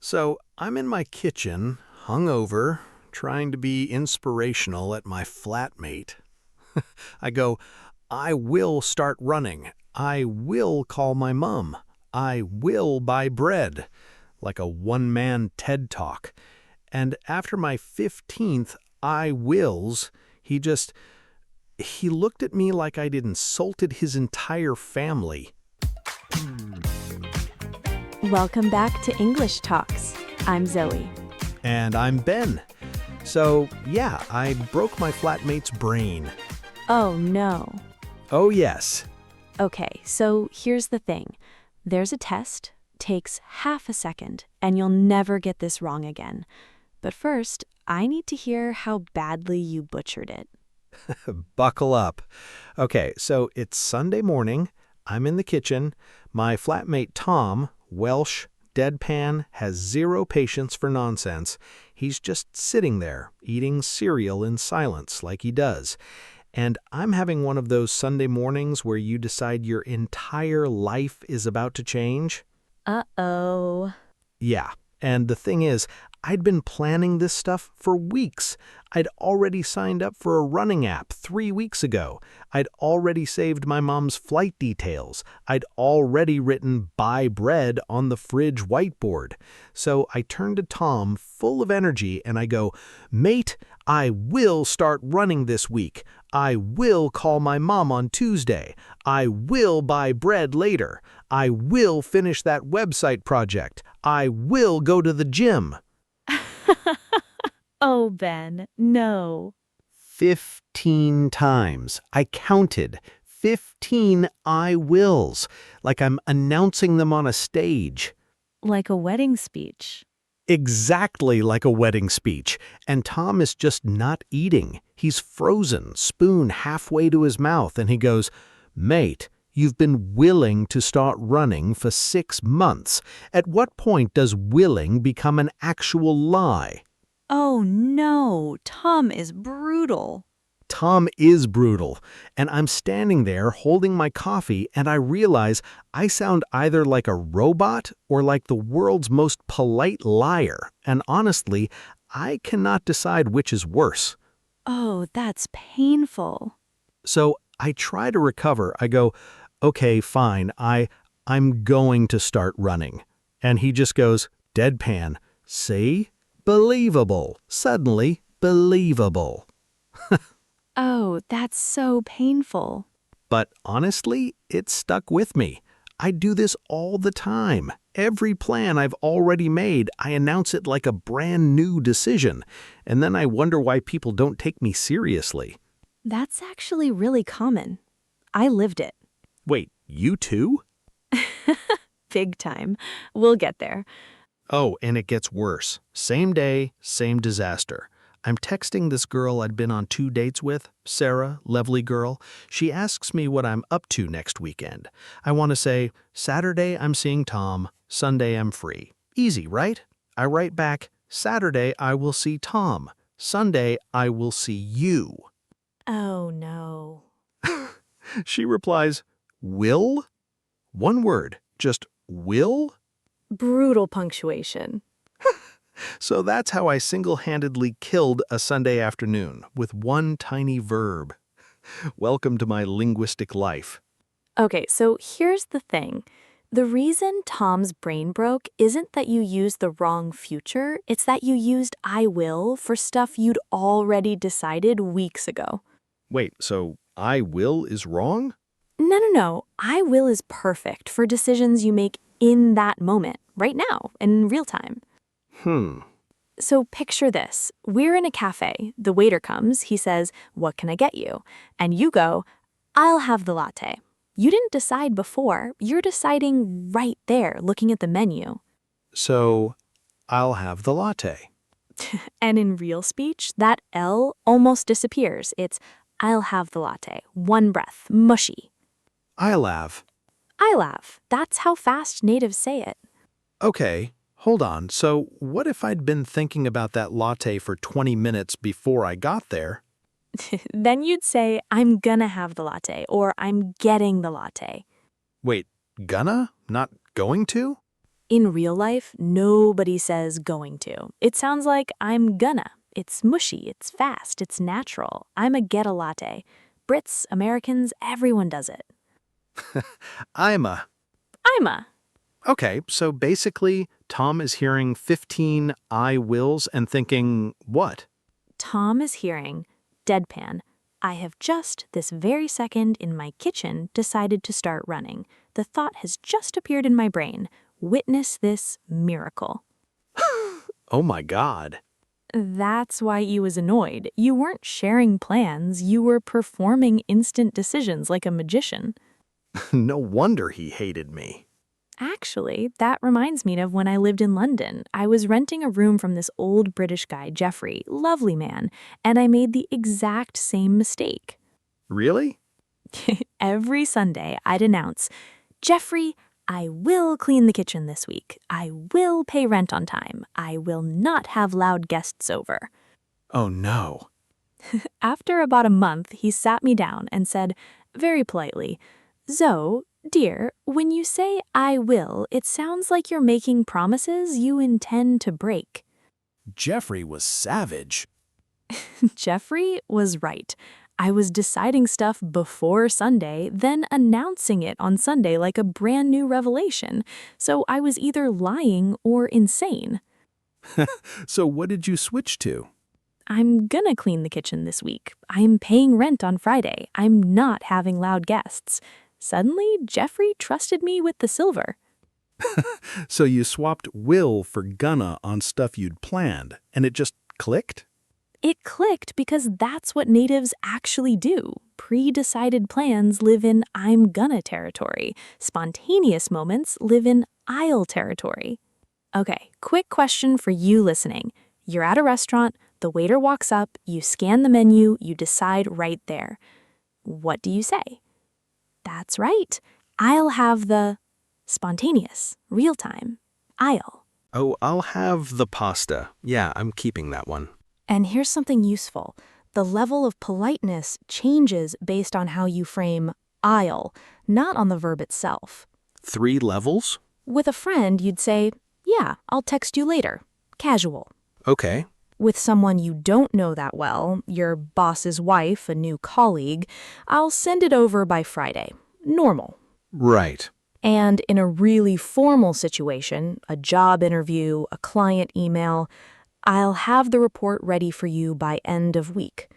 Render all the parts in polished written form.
So I'm in my kitchen, hungover, trying to be inspirational at my flatmate. I go, I will start running. I will call my mum. I will buy bread. Like a one-man TED Talk. And after my 15th I wills, he looked at me like I'd insulted his entire family. Welcome back to English Talks. I'm Zoe. And I'm Ben. So, yeah, I broke my flatmate's brain. Oh no. Oh, yes. Okay, so here's the thing. There's a test, takes half a second, and you'll never get this wrong again. But first, I need to hear how badly you butchered it. Buckle up. Okay, so it's Sunday morning. I'm in the kitchen. My flatmate Tom, Welsh, deadpan, has zero patience for nonsense. He's just sitting there, eating cereal in silence like he does. And I'm having one of those Sunday mornings where you decide your entire life is about to change. Uh-oh. Yeah, and the thing is, I'd been planning this stuff for weeks. I'd already signed up for a running app 3 weeks ago. I'd already saved my mom's flight details. I'd already written "buy bread" on the fridge whiteboard. So I turn to Tom full of energy and I go, "Mate, I will start running this week. I will call my mom on Tuesday. I will buy bread later. I will finish that website project. I will go to the gym." Oh, Ben, no. 15 times. I counted 15 I wills, like I'm announcing them on a stage. Like a wedding speech. Exactly like a wedding speech. And Tom is just not eating. He's frozen, spoon halfway to his mouth, and he goes, "Mate, you've been willing to start running for 6 months. At what point does willing become an actual lie?" Oh no, Tom is brutal. Tom is brutal, and I'm standing there holding my coffee and I realize I sound either like a robot or like the world's most polite liar, and honestly, I cannot decide which is worse. Oh, that's painful. So I try to recover. I go, "Okay, fine, I'm going to start running." And he just goes, deadpan, "See? Believable. Suddenly believable." Oh, that's so painful. But honestly, it stuck with me. I do this all the time. Every plan I've already made, I announce it like a brand new decision. And then I wonder why people don't take me seriously. That's actually really common. I lived it. Wait, you too? Big time. We'll get there. Oh, and it gets worse. Same day, same disaster. I'm texting this girl I'd been on 2 dates with, Sarah, lovely girl. She asks me what I'm up to next weekend. I want to say, Saturday I'm seeing Tom, Sunday I'm free. Easy, right? I write back, Saturday I will see Tom, Sunday I will see you. Oh no. She replies, will? One word, just will? Brutal punctuation. So that's how I single-handedly killed a Sunday afternoon with one tiny verb. Welcome to my linguistic life. Okay, so here's the thing. The reason Tom's brain broke isn't that you used the wrong future, it's that you used I will for stuff you'd already decided weeks ago. Wait, so I will is wrong? No. I will is perfect for decisions you make in that moment, right now, in real time. So picture this. We're in a cafe. The waiter comes. He says, "What can I get you?" And you go, "I'll have the latte." You didn't decide before. You're deciding right there, looking at the menu. So I'll have the latte. And in real speech, that L almost disappears. It's, "I'll have the latte." One breath, mushy. I'll have. I'll have. That's how fast natives say it. Okay, hold on. So what if I'd been thinking about that latte for 20 minutes before I got there? Then you'd say, "I'm gonna have the latte," or "I'm getting the latte." Wait, gonna? Not going to? In real life, nobody says going to. It sounds like I'm gonna. It's mushy, it's fast, it's natural. I'm a get a latte. Brits, Americans, everyone does it. I'm a. I'm a. Okay, so basically, Tom is hearing 15 I wills and thinking, what? Tom is hearing, deadpan, I have just, this very second, in my kitchen, decided to start running. The thought has just appeared in my brain. Witness this miracle. Oh my God. That's why he was annoyed. You weren't sharing plans, you were performing instant decisions like a magician. No wonder he hated me. Actually, that reminds me of when I lived in London. I was renting a room from this old British guy, Jeffrey, lovely man, and I made the exact same mistake. Really? Every Sunday, I'd announce, Jeffrey, I will clean the kitchen this week. I will pay rent on time. I will not have loud guests over. Oh no. After about a month, he sat me down and said, very politely, Zoe, dear, when you say I will, it sounds like you're making promises you intend to break. Jeffrey was savage. Jeffrey was right. I was deciding stuff before Sunday, then announcing it on Sunday like a brand new revelation. So I was either lying or insane. So what did you switch to? I'm gonna clean the kitchen this week. I'm paying rent on Friday. I'm not having loud guests. Suddenly, Jeffrey trusted me with the silver. So you swapped will for gonna on stuff you'd planned, and it just clicked? It clicked because that's what natives actually do. Pre-decided plans live in I'm gonna territory. Spontaneous moments live in I'll territory. Okay, quick question for you listening. You're at a restaurant, the waiter walks up, you scan the menu, you decide right there. What do you say? That's right. I'll have the spontaneous, real-time, I'll. Oh, I'll have the pasta. Yeah, I'm keeping that one. And here's something useful. The level of politeness changes based on how you frame I'll, not on the verb itself. 3 levels? With a friend, you'd say, yeah, I'll text you later. Casual. Okay. With someone you don't know that well, your boss's wife, a new colleague, I'll send it over by Friday. Normal. Right. And in a really formal situation, a job interview, a client email, I'll have the report ready for you by end of week.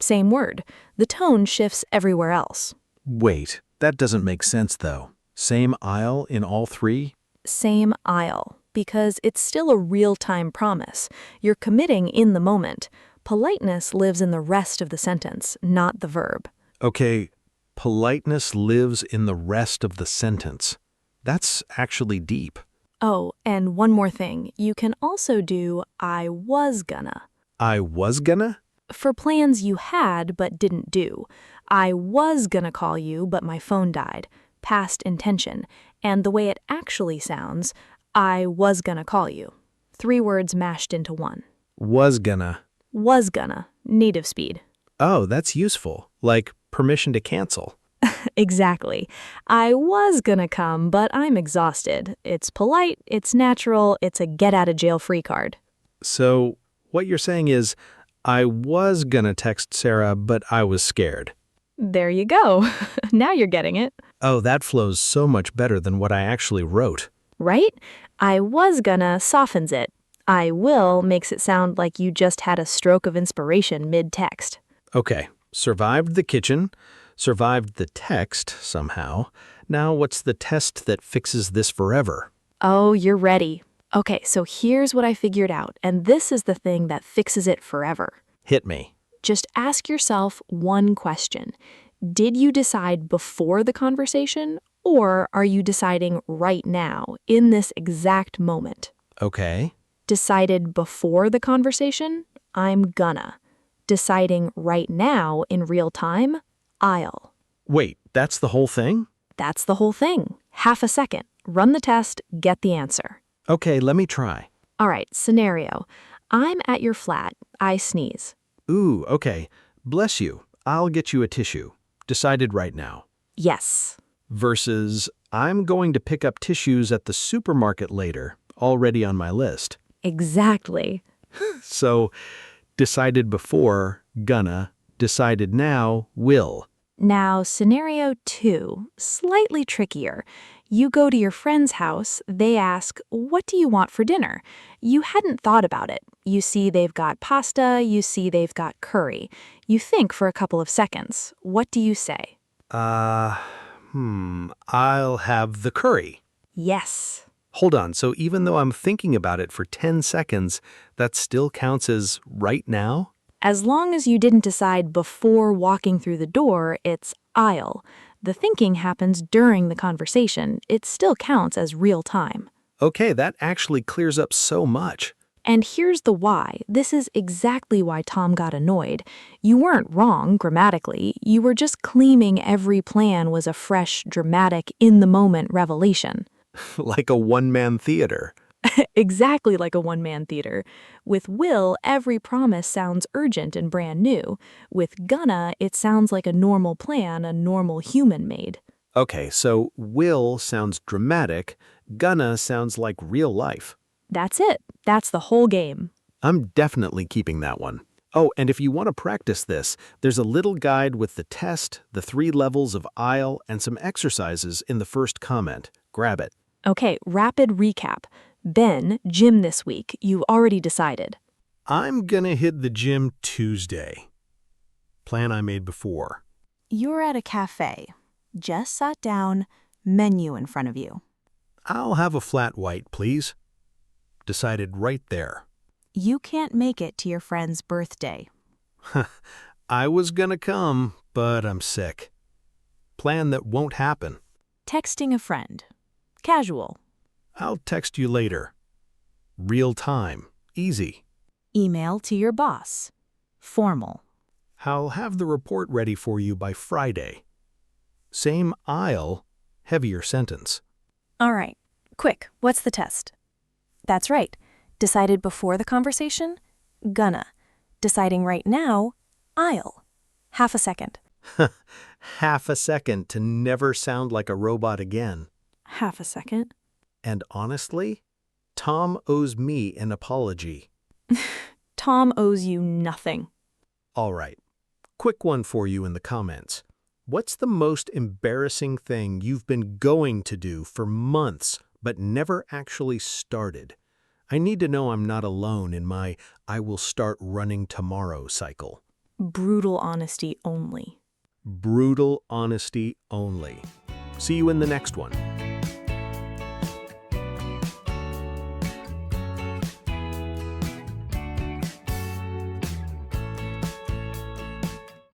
Same word. The tone shifts everywhere else. Wait, that doesn't make sense though. Same I'll in all 3? Same I'll, because it's still a real-time promise. You're committing in the moment. Politeness lives in the rest of the sentence, not the verb. Okay, politeness lives in the rest of the sentence. That's actually deep. Oh, and one more thing. You can also do I was gonna. I was gonna? For plans you had but didn't do. I was gonna call you, but my phone died. Past intention. And the way it actually sounds, I was gonna call you. 3 words mashed into one. Was gonna. Was gonna. Native speed. Oh, that's useful. Like permission to cancel. Exactly. I was gonna come, but I'm exhausted. It's polite, it's natural, it's a get-out-of-jail-free card. So what you're saying is, I was gonna text Sarah, but I was scared. There you go. Now you're getting it. Oh, that flows so much better than what I actually wrote. Right? I was gonna softens it. I will makes it sound like you just had a stroke of inspiration mid-text. Okay, survived the kitchen, survived the text somehow. Now what's the test that fixes this forever? Oh, you're ready. Okay, so here's what I figured out, and this is the thing that fixes it forever. Hit me. Just ask yourself one question. Did you decide before the conversation, or are you deciding right now, in this exact moment? Okay. Decided before the conversation? I'm gonna. Deciding right now, in real time? I'll. Wait, that's the whole thing? That's the whole thing. Half a second. Run the test, get the answer. Okay, let me try. All right, scenario. I'm at your flat. I sneeze. Ooh, okay. Bless you. I'll get you a tissue. Decided right now. Yes. Versus, I'm going to pick up tissues at the supermarket later, already on my list. Exactly. So, decided before, gonna, decided now, will. Now, scenario 2, slightly trickier. You go to your friend's house, they ask, "What do you want for dinner?" You hadn't thought about it. You see they've got pasta, you see they've got curry. You think for a couple of seconds. What do you say? I'll have the curry. Yes. Hold on, so even though I'm thinking about it for 10 seconds, that still counts as right now? As long as you didn't decide before walking through the door, it's I'll. The thinking happens during the conversation. It still counts as real time. Okay, that actually clears up so much. And here's the why. This is exactly why Tom got annoyed. You weren't wrong grammatically. You were just claiming every plan was a fresh, dramatic, in-the-moment revelation. Like a one-man theater. Exactly like a one-man theater. With will, every promise sounds urgent and brand new. With gonna, it sounds like a normal plan a normal human made. Okay, so will sounds dramatic, gonna sounds like real life. That's it. That's the whole game. I'm definitely keeping that one. Oh, and if you want to practice this, there's a little guide with the test, the 3 levels of I'll, and some exercises in the first comment. Grab it. Okay, rapid recap. Ben, gym this week. You've already decided. I'm gonna hit the gym Tuesday. Plan I made before. You're at a cafe. Just sat down, menu in front of you. I'll have a flat white, please. Decided right there. You can't make it to your friend's birthday. I was gonna come, but I'm sick. Plan that won't happen. Texting a friend. Casual. I'll text you later. Real time. Easy. Email to your boss. Formal. I'll have the report ready for you by Friday. Same I'll, heavier sentence. All right. Quick, what's the test? That's right. Decided before the conversation? Gonna. Deciding right now? I'll. Half a second. Half a second to never sound like a robot again. Half a second. And honestly, Tom owes me an apology. Tom owes you nothing. All right. Quick one for you in the comments. What's the most embarrassing thing you've been going to do for months but never actually started? I need to know I'm not alone in my I will start running tomorrow cycle. Brutal honesty only. Brutal honesty only. See you in the next one.